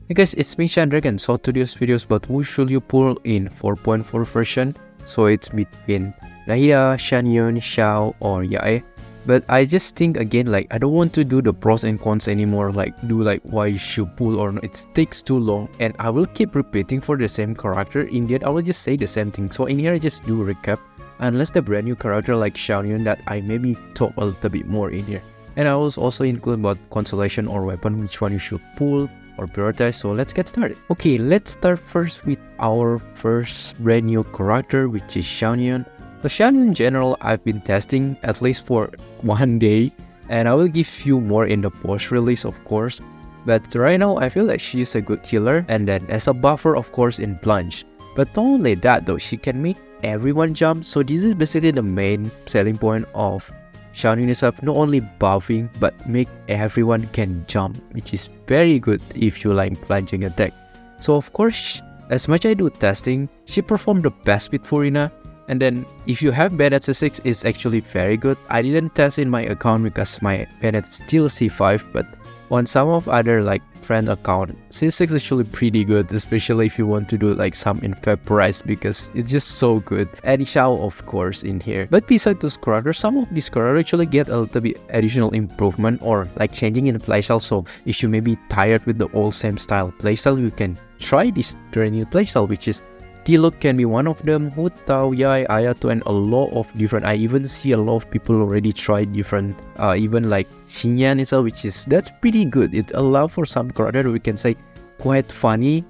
Hey guys, it's me Dragon. So today's video is about who should you pull in 4.4 version. So it's between Nahida, Xianyun, Xiao or Yae. But I just think again, like I don't want to do the pros and cons anymore, like do like why you should pull or not. It takes too long and I will keep repeating for the same character. In the end, I will just say the same thing. So in here I just do a recap. Unless the brand new character like Xianyun that I maybe talk a little bit more in here. And I will also include about constellation or weapon, which one you should pull or prioritize. So let's get started. Okay, let's start first with our first brand new character, which is Xianyun. The Xianyun in general, I've been testing at least for 1 day, and I will give you more in the post-release, of course. But right now, I feel like she's a good healer, and then as a buffer, of course, in plunge. But not only that though, she can make everyone jump. So this is basically the main selling point of Xianyun itself, not only buffing but make everyone can jump, which is very good if you like plunging attack. So of course, as much I do testing, she performed the best with Furina. And then if you have Bennett C6, it's actually very good. I didn't test in my account because my Bennett is still C5, but on some of other like friend account, C6 is actually pretty good, especially if you want to do like some in Vaporize because it's just so good. And Xiao of course in here. But besides those characters, some of these characters actually get a little bit additional improvement or like changing in playstyle. So if you may be tired with the old same style playstyle, you can try this brand new playstyle, which is T-Look can be one of them, Hu Tao, Yae, Ayato, and a lot of different. I even see a lot of people already try different, even like Xianyun itself, that's pretty good. It allows for some character we can say quite funny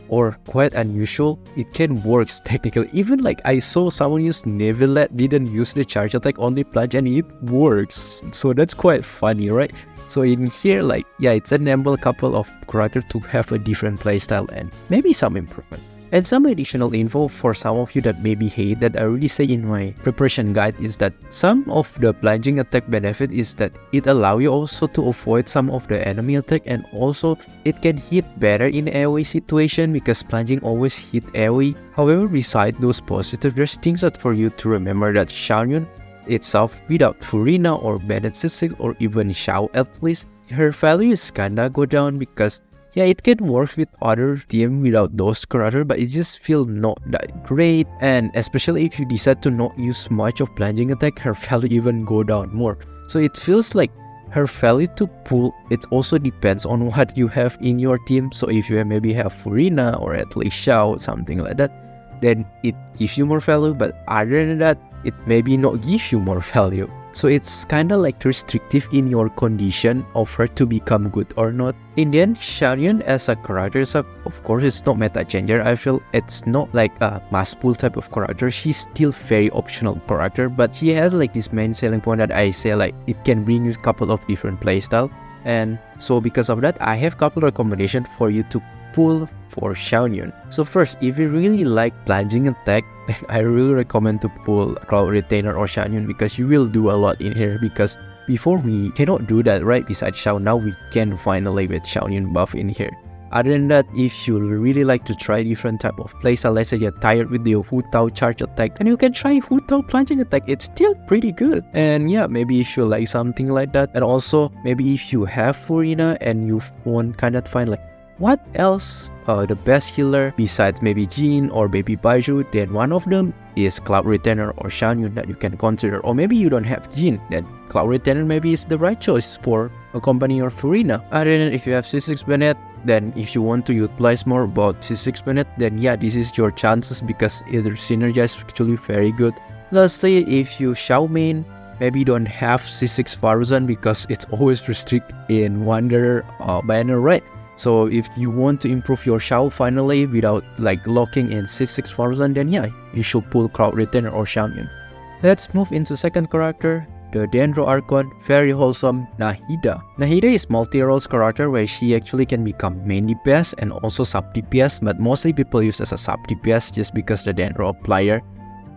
or quite unusual. It can work technically. Even like I saw someone use Nevilet, didn't use the charge attack, only plunge, and it works. So that's quite funny, right? So in here, like yeah, it's enable a couple of characters to have a different playstyle and maybe some improvement. And some additional info for some of you that maybe hate that I already say in my preparation guide is that some of the plunging attack benefit is that it allows you also to avoid some of the enemy attack, and also it can hit better in AoE situation because plunging always hit AoE. However, beside those positives, there's things that for you to remember that Xianyun itself, without Furina or Bennett C6 or even Xiao at least, her value is kinda go down because yeah, it can work with other team without those characters, but it just feels not that great. And especially if you decide to not use much of plunging attack, her value even go down more. So it feels like her value to pull, it also depends on what you have in your team. So if you maybe have Furina or at least Xiao, something like that, then it gives you more value. But other than that, it maybe not give you more value. So it's kinda like restrictive in your condition of her to become good or not. In the end, Xianyun as a character, of course it's not meta changer. I feel it's not like a must pull type of character. She's still very optional character, but she has like this main selling point that I say like it can bring you a couple of different playstyle. And so because of that, I have couple recommendations for you to pull for Xianyun. So first, if you really like plunging attack, then I really recommend to pull Cloud Retainer or Xianyun because you will do a lot in here, because before we cannot do that, right? Besides Xiao, now we can finally with Xianyun buff in here. Other than that, if you really like to try different type of playstyle, let's say you're tired with the Hu Tao charge attack, then you can try Hu Tao plunging attack. It's still pretty good. And yeah, maybe if you like something like that, and also maybe if you have Furina and you want kind of find like what else the best healer besides maybe Jin or maybe Baiju, then one of them is Cloud Retainer or Xianyun that you can consider. Or maybe you don't have Jin, then Cloud Retainer maybe is the right choice for accompany your Furina. Other than if you have C6 Bennett, then if you want to utilize more about C6 Bennett, then yeah, this is your chances because either synergize actually very good. Lastly, if you Xiao main, maybe you don't have C6 Farzan because it's always restricted in Wanderer banner, right? So if you want to improve your Xiao finally without like locking in C6 Farzan, then yeah, you should pull Cloud Retainer or Xianyun. Let's move into second character, the Dendro Archon, very wholesome Nahida. Nahida is multi-roles character where she actually can become main DPS and also sub DPS, but mostly people use as a sub DPS just because the Dendro applier.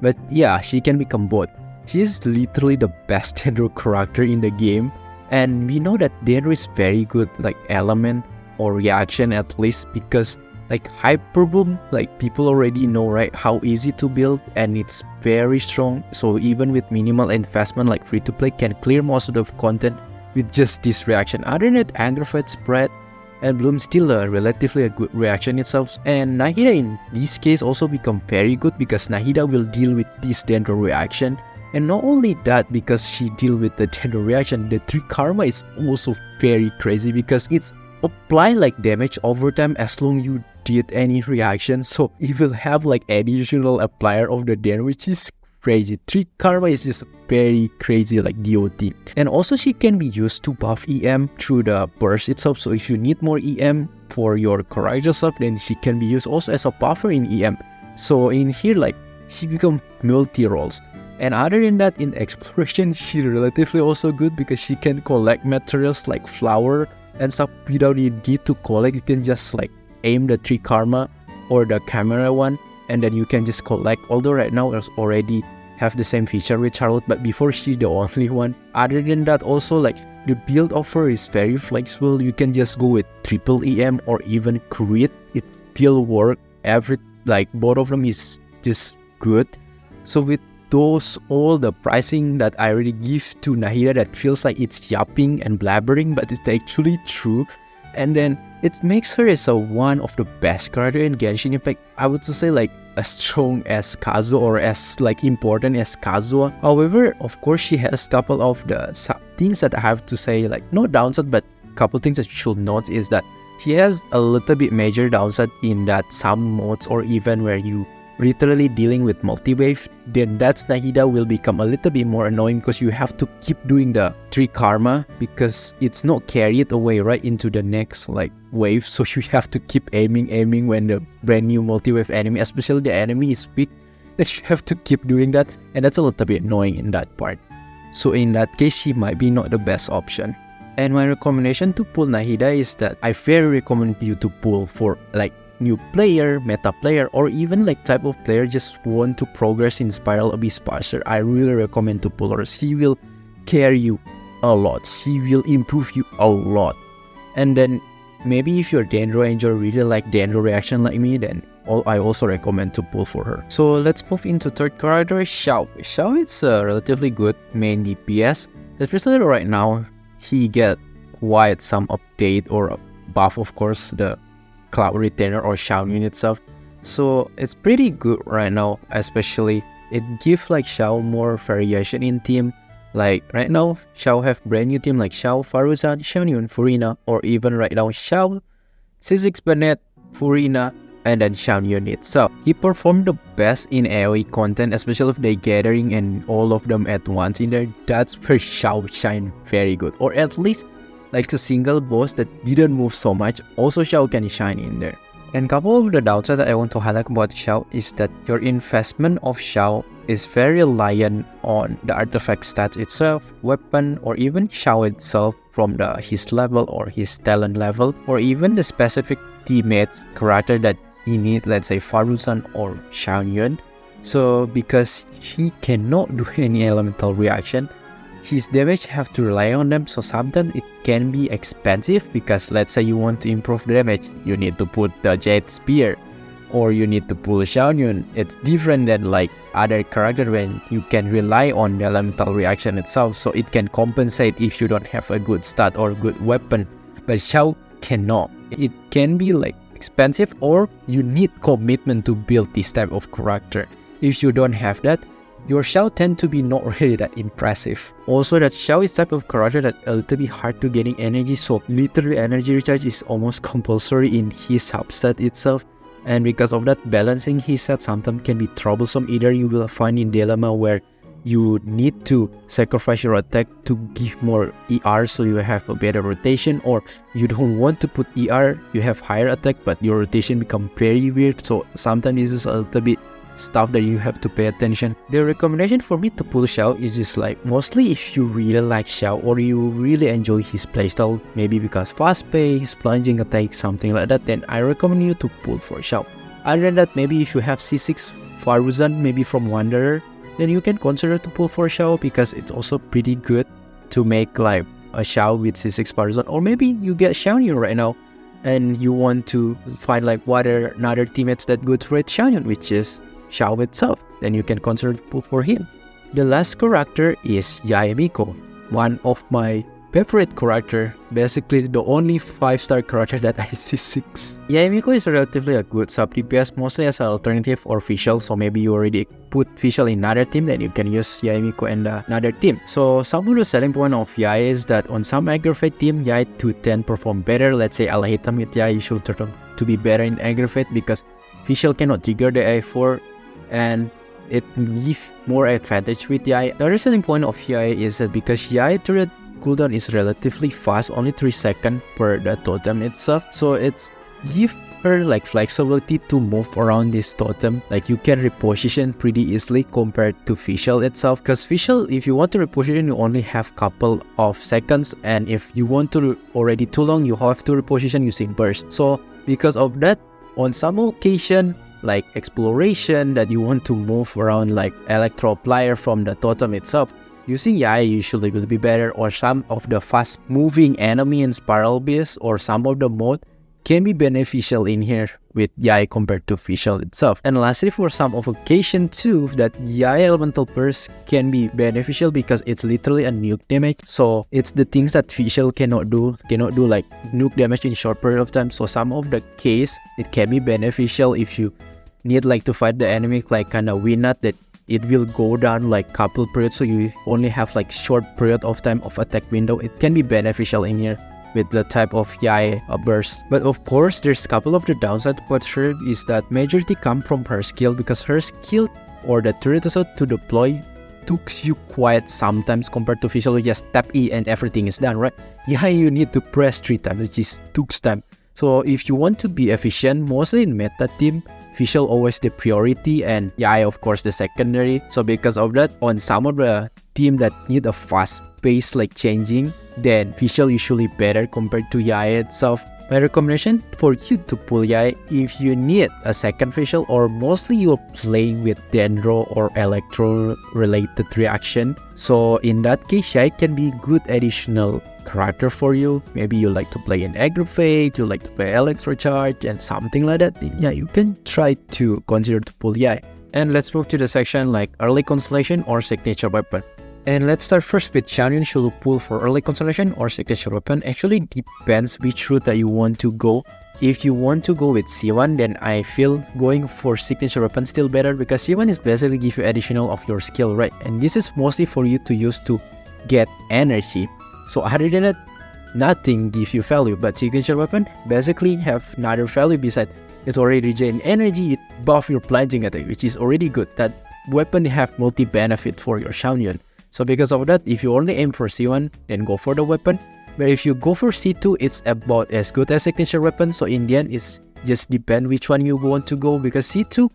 But yeah, she can become both. She is literally the best Dendro character in the game, and we know that Dendro is very good like element or reaction at least, because like Hyper Boom, like people already know right how easy to build and it's very strong. So even with minimal investment like free to play can clear most of the content with just this reaction. Other than that, Anger Fight spread and Bloom still relatively a good reaction itself. And Nahida in this case also become very good because Nahida will deal with this Dendro reaction. And not only that, because she deal with the Dendro reaction, the 3 karma is also very crazy because it's apply like damage over time as long you did any reaction. So it will have like additional applier of the Dendro, which is crazy. 3 karma is just very crazy like DOT. And also she can be used to buff EM through the burst itself. So if you need more EM for your character stuff, then she can be used also as a buffer in EM. So in here, like, she become multi-roles. And other than that, in exploration, she relatively also good because she can collect materials like flower and stuff without you need to collect. You can just like aim the 3 karma or the camera one, and then you can just collect. Although right now there's already have the same feature with Charlotte, but before she the only one. Other than that, also like the build offer is very flexible. You can just go with triple EM or even crit. It still work. Every like both of them is just good. So with those all the pricing that I already give to Nahida, that feels like it's yapping and blabbering, but it's actually true. And then it makes her as one of the best character in Genshin Impact. I would say like as strong as Kazuha or as like important as Kazuha. However, of course, she has couple of the things that I have to say, like no downside, but couple things that you should note is that she has a little bit major downside in that some modes or even where you literally dealing with multi-wave, then that's Nahida will become a little bit more annoying because you have to keep doing the 3 karma because it's not carried away right into the next like wave. So you have to keep aiming when the brand new multi-wave enemy, especially the enemy is weak, then you have to keep doing that, and that's a little bit annoying in that part. So in that case, she might be not the best option. And my recommendation to pull Nahida is that I very recommend you to pull for like new player, meta player, or even like type of player just want to progress in Spiral Abyss Parser. I really recommend to pull her. She will carry you a lot. She will improve you a lot. And then maybe if you're Dendro Angel really like Dendro reaction like me, then I also recommend to pull for her. So let's move into third character, Xiao. Xiao is a relatively good main DPS, especially right now. He get quite some update or a buff, of course, the Cloud Retainer or Xianyun itself. So it's pretty good right now, especially it gives like Xiao more variation in team. Like right now, Xiao have brand new team like Xiao, Faruzan, Xianyun, Furina, or even right now Xiao, C6 Bennett, Furina, and then Xianyun itself. He performed the best in AoE content, especially if they gathering and all of them at once in there. That's where Xiao shine very good, or at least like a single boss that didn't move so much, also Xiao can shine in there. And couple of the downsides that I want to highlight about Xiao is that your investment of Xiao is very reliant on the artifact stats itself, weapon, or even Xiao itself from his level or his talent level, or even the specific teammates character that he need, let's say Faruzan or Xianyun. So because he cannot do any elemental reaction, his damage have to rely on them, so sometimes it can be expensive because let's say you want to improve the damage, you need to put the Jade Spear or you need to pull Xianyun. It's different than like other character when you can rely on the elemental reaction itself, so it can compensate if you don't have a good stat or good weapon. But Xiao cannot. It can be like expensive or you need commitment to build this type of character. If you don't have that, your Xiao tend to be not really that impressive. Also that Xiao is type of character that a little bit hard to getting energy, so literally energy recharge is almost compulsory in his subset itself. And because of that, balancing his set sometimes can be troublesome. Either you will find in dilemma where you need to sacrifice your attack to give more ER so you have a better rotation, or you don't want to put ER, you have higher attack but your rotation become very weird. So sometimes this is a little bit stuff that you have to pay attention. The recommendation for me to pull Xiao is just like mostly if you really like Xiao or you really enjoy his playstyle, maybe because fast pace, plunging attack, something like that, then I recommend you to pull for Xiao. Other than that, maybe if you have C6 Faruzan, maybe from Wanderer, then you can consider to pull for Xiao because it's also pretty good to make like a Xiao with C6 Faruzan. Or maybe you get Xianyun right now and you want to find like what are another teammates that good for Xianyun, which is Xiao itself, then you can consider to pull for him. The last character is Yae Miko, one of my favorite character, basically the only 5-star character that I see 6. Yae Miko is relatively a good sub DPS, mostly as an alternative or official, so maybe you already put official in another team, then you can use Yae Miko in another team. So some of the selling point of Yae is that on some aggravate team, Yae 210 perform better. Let's say Alhaitham with Yae, you should turn out to be better in aggravate because official cannot trigger the A4 and it gives more advantage with Yae. The other selling point of Yae is that because Yae turret cooldown is relatively fast, only 3 seconds per the totem itself, so it's give her like flexibility to move around this totem. Like you can reposition pretty easily compared to Fischl itself, because Fischl, if you want to reposition, you only have couple of seconds, and if you want to already too long, you have to reposition using burst. So because of that, on some occasion like exploration that you want to move around like electro player from the totem itself, using Yae usually will be better, or some of the fast moving enemy in Spiral Beast or some of the mode can be beneficial in here with Yae compared to Fischl itself. And lastly, for some of occasion too, that Yae Elemental Burst can be beneficial because it's literally a nuke damage. So it's the things that Fischl cannot do like nuke damage in short period of time. So some of the case, it can be beneficial if you need like to fight the enemy like kind of Winat, that it will go down like couple periods, so you only have like short period of time of attack window. It can be beneficial in here with the type of Yae burst. But of course, there's a couple of the downside what sure is that majority come from her skill, because her skill or the turret to deploy took you quite sometimes compared to Fischl, you just tap E and everything is done, right? Yae, you need to press 3 times, which is took time. So if you want to be efficient, mostly in meta team, Fischl always the priority and Yae of course the secondary. So because of that, on some of the team that need a fast pace like changing, then Fischl usually better compared to Yae itself. My recommendation for you to pull Yae if you need a second Fischl, or mostly you're playing with Dendro or Electro related reaction. So in that case, Yae can be good additional character for you. Maybe you like to play in Aggravate, you like to play Electro Charge and something like that. Yeah, you can try to consider to pull Yae. And let's move to the section like early Constellation or signature weapon. And let's start first with Xianyun. Should you pull for early Constellation or signature weapon? Actually depends which route that you want to go. If you want to go with C1, then I feel going for signature weapon still better, because C1 is basically give you additional of your skill, right? And this is mostly for you to use to get energy. So other than that, nothing gives you value. But signature weapon basically have another value besides it's already regain energy, it buff your plunging attack, which is already good. That weapon have multi-benefit for your Xianyun. So because of that, if you only aim for C1, then go for the weapon. But if you go for C2, it's about as good as signature weapon. So in the end, it's just depend which one you want to go, because C2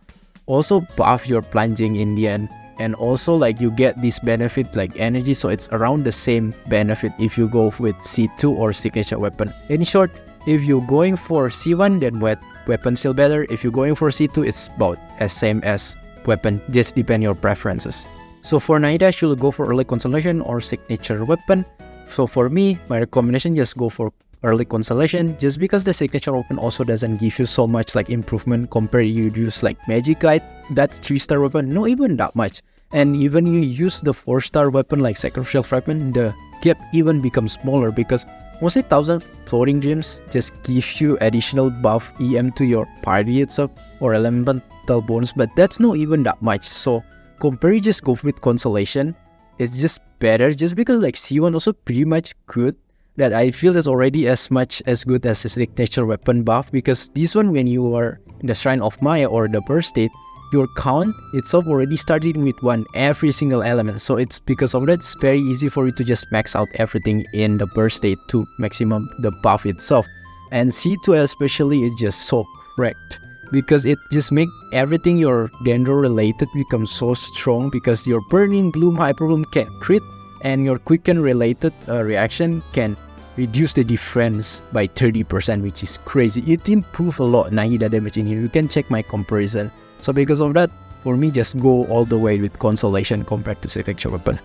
also buff your plunging in the end. And also like you get this benefit like energy, so it's around the same benefit if you go with C2 or signature weapon. In short, if you're going for C1, then weapon still better. If you're going for C2, it's about as same as weapon, just depend your preferences. So for Nahida, should go for early Constellation or signature weapon? So for me, my recommendation, just go for early Constellation, just because the signature weapon also doesn't give you so much like improvement compared you use like Magic Guide. That's 3-star weapon, not even that much. And even you use the 4-star weapon like sacrificial fragment, the gap even becomes smaller, because mostly 1000 floating gems just gives you additional buff EM to your party itself or elemental bonus, but that's not even that much. So compare, you just go with Constellation, it's just better, just because like C1 also pretty much good, that I feel is already as much as good as a signature weapon buff, because this one, when you are in the Shrine of Maya or the burst state, your count itself already started with 1 every single element. So it's because of that, it's very easy for you to just max out everything in the burst state to maximum the buff itself. And C2 especially is just so wrecked, because it just make everything your Dendro related become so strong, because your Burning Bloom, Hyper Bloom can crit, and your Quicken related reaction can reduce the defense by 30%, which is crazy. It improved a lot Nahida damage in here. You can check my comparison. So because of that, for me, just go all the way with Constellation compared to signature weapon.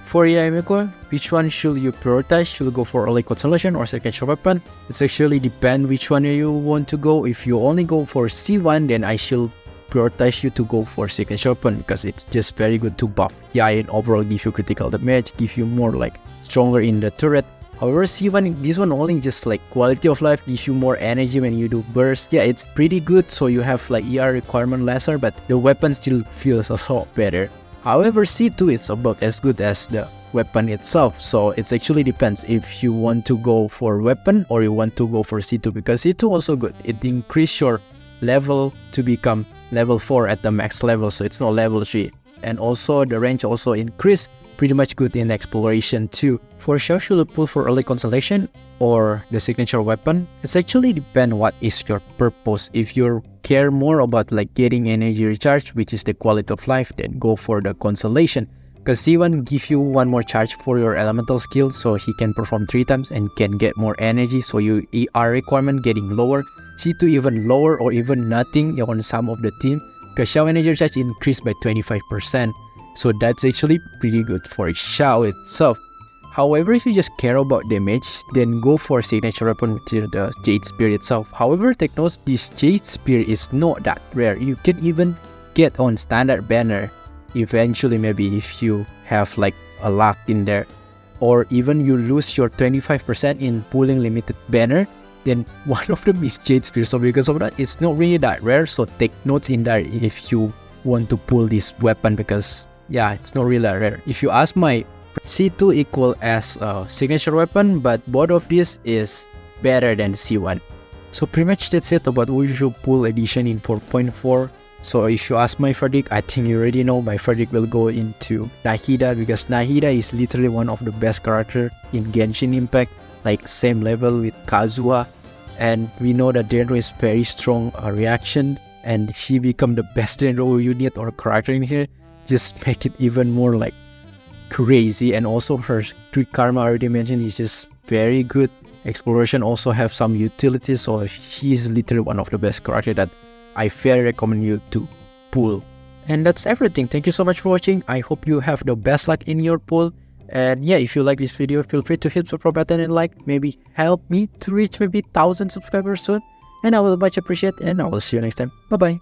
For Yae Miko, which one should you prioritize? Should you go for early Constellation or signature weapon? It's actually depend which one you want to go. If you only go for C1, then I should prioritize you to go for signature weapon, because it's just very good to buff Yae and overall give you critical damage, give you more like stronger in the turret. However, C1, this one only just like quality of life, gives you more energy when you do burst. Yeah, it's pretty good, so you have like ER requirement lesser, but the weapon still feels a lot better. However, C2 is about as good as the weapon itself, so it actually depends if you want to go for weapon or you want to go for C2, because C2 also good. It increase your level to become level 4 at the max level, so it's not level 3. And also the range also increase, pretty much good in exploration too. For Xiao, should you pull for early constellation or the signature weapon? It's actually depend what is your purpose. If you care more about like getting energy recharge, which is the quality of life, then go for the constellation, because C1 give you one more charge for your elemental skill, so he can perform 3 times and can get more energy, so your ER requirement getting lower. C2 even lower or even nothing on some of the team, because Xiao energy recharge increased by 25%. So that's actually pretty good for Xiao itself. However, if you just care about damage, then go for signature weapon with the Jade Spear itself. However, take note, this Jade Spear is not that rare. You can even get on standard banner eventually, maybe if you have like a luck in there. Or even you lose your 25% in pulling limited banner, then one of them is Jade Spear. So because of that, it's not really that rare. So take notes in there if you want to pull this weapon, because yeah, it's not really rare. If you ask my C2 equal as a signature weapon, but both of these is better than C1. So pretty much that's it about Wushu Pool Edition in 4.4. So if you ask my verdict, I think you already know my verdict will go into Nahida, because Nahida is literally one of the best character in Genshin Impact, like same level with Kazuha. And we know that Dendro is very strong reaction, and she become the best Dendro unit or character in here. Just make it even more like crazy. And also her Greek Karma, I already mentioned, is just very good. Exploration also have some utility, so she's literally one of the best character that I very recommend you to pull. And that's everything. Thank you so much for watching. I hope you have the best luck in your pull. And yeah, if you like this video, feel free to hit the subscribe button and like, maybe help me to reach maybe 1,000 subscribers soon. And I will much appreciate, and I will see you next time. Bye bye.